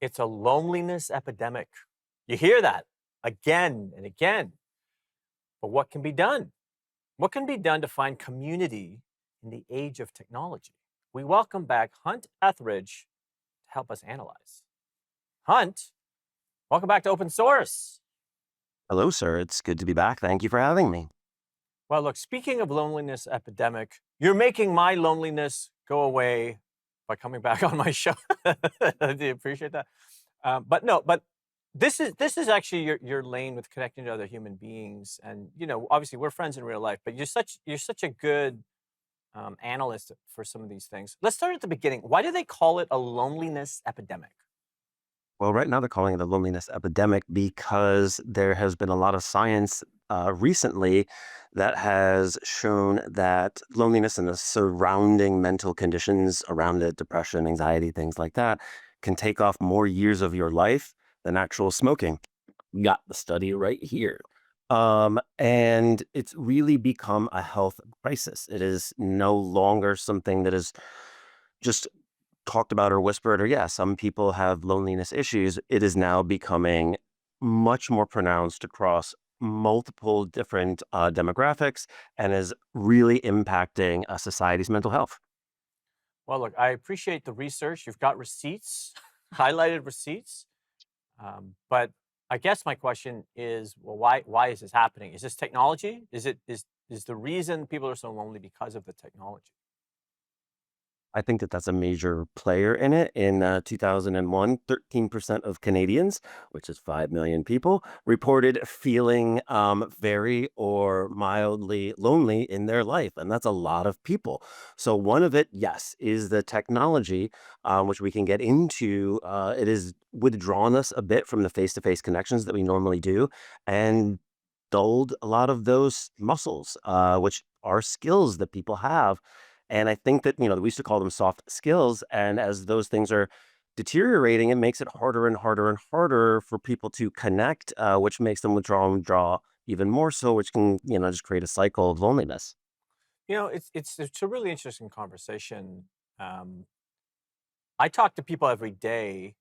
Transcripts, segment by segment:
It's a loneliness epidemic. You hear that again and again. But what can be done? What can be done to find community in the age of technology? We welcome back Hunt Ethridge to help us analyze. Hunt, welcome back to Open Source. Hello, sir. It's good to be back. Thank you for having me. Well, look, speaking of loneliness epidemic, you're making my loneliness go away by coming back on my show. Do you appreciate that? But no, but this is actually your lane with connecting to other human beings, and obviously we're friends in real life. But you're such a good analyst for some of these things. Let's start at the beginning. Why do they call it a loneliness epidemic? Well, right now they're calling it a loneliness epidemic because there has been a lot of science recently that has shown that loneliness and the surrounding mental conditions around it, depression, anxiety, things like that, can take off more years of your life than actual smoking. Got the study right here. And it's really become a health crisis. It is no longer something that is just talked about or whispered, or yeah, some people have loneliness issues. It is now becoming much more pronounced across multiple different demographics and is really impacting a society's mental health. Well, look, I appreciate the research. You've got receipts, highlighted receipts. But I guess my question is, well, why is this happening? Is this technology? Is the reason people are so lonely because of the technology? I think that that's a major player in it. In 2001, 13% of Canadians, which is 5 million people, reported feeling very or mildly lonely in their life. And that's a lot of people. So, one of it, yes, is the technology, which we can get into. It is withdrawn us a bit from the face to face connections that we normally do and dulled a lot of those muscles, which are skills that people have. And I think that, we used to call them soft skills. And as those things are deteriorating, it makes it harder and harder and harder for people to connect, which makes them withdraw and withdraw even more so, which can, just create a cycle of loneliness. It's a really interesting conversation. Um, I talk to people every day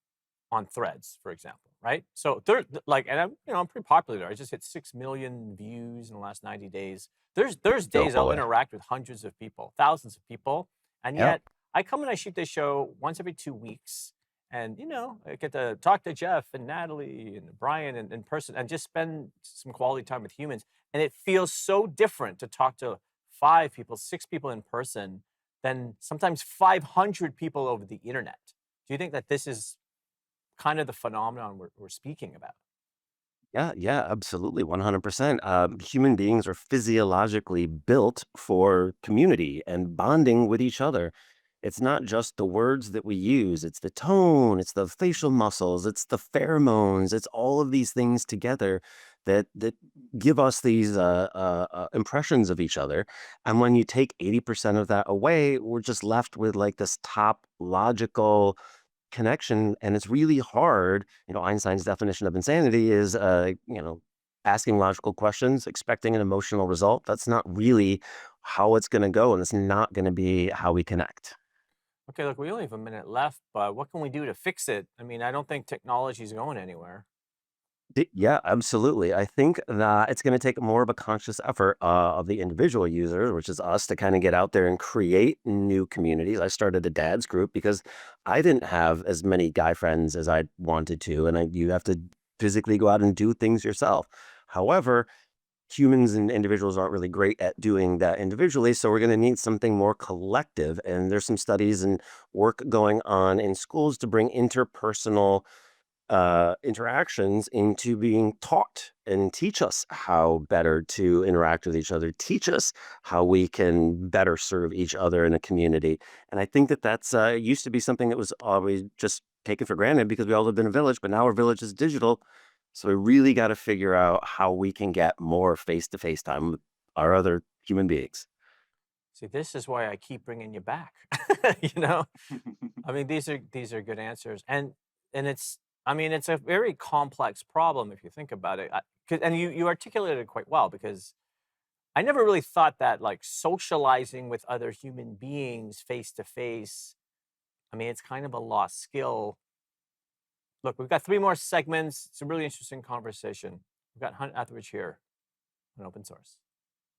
on Threads, for example, right? So like, and I'm pretty popular there. I just hit 6 million views in the last 90 days. There's Oh days I'll boy. interact with hundreds of people, thousands of people, and Yep. yet I come and I shoot this show once every 2 weeks, and I get to talk to Jeff and Natalie and Brian in person, and just spend some quality time with humans. And it feels so different to talk to 5 people, 6 people in person than sometimes 500 people over the internet. Do you think that this is kind of the phenomenon we're speaking about? Yeah, yeah, absolutely, 100%. Human beings are physiologically built for community and bonding with each other. It's not just the words that we use, it's the tone, it's the facial muscles, it's the pheromones, it's all of these things together that give us these impressions of each other. And when you take 80% of that away, we're just left with like this top logical connection, and it's really hard. Einstein's definition of insanity is asking logical questions, expecting an emotional result. That's not really how it's going to go, and it's not going to be how we connect. Okay, look, we only have a minute left, but what can we do to fix it? I mean, I don't think technology is going anywhere. Yeah, absolutely. I think that it's going to take more of a conscious effort of the individual user, which is us, to kind of get out there and create new communities. I started a dad's group because I didn't have as many guy friends as I wanted to, and you have to physically go out and do things yourself. However, humans and individuals aren't really great at doing that individually, so we're going to need something more collective. And there's some studies and work going on in schools to bring interpersonal interactions into being taught and teach us how better to interact with each other, teach us how we can better serve each other in a community. And I think that that's used to be something that was always just taken for granted because we all lived in a village, but now our village is digital. So we really got to figure out how we can get more face to face time with our other human beings. See, this is why I keep bringing you back. you know, I mean, these are good answers, and I mean, it's a very complex problem if you think about it. And you articulated it quite well because I never really thought that like socializing with other human beings face to face. I mean, it's kind of a lost skill Look, we've got 3 more segments. It's a really interesting conversation. We've got Hunt Ethridge here on open source.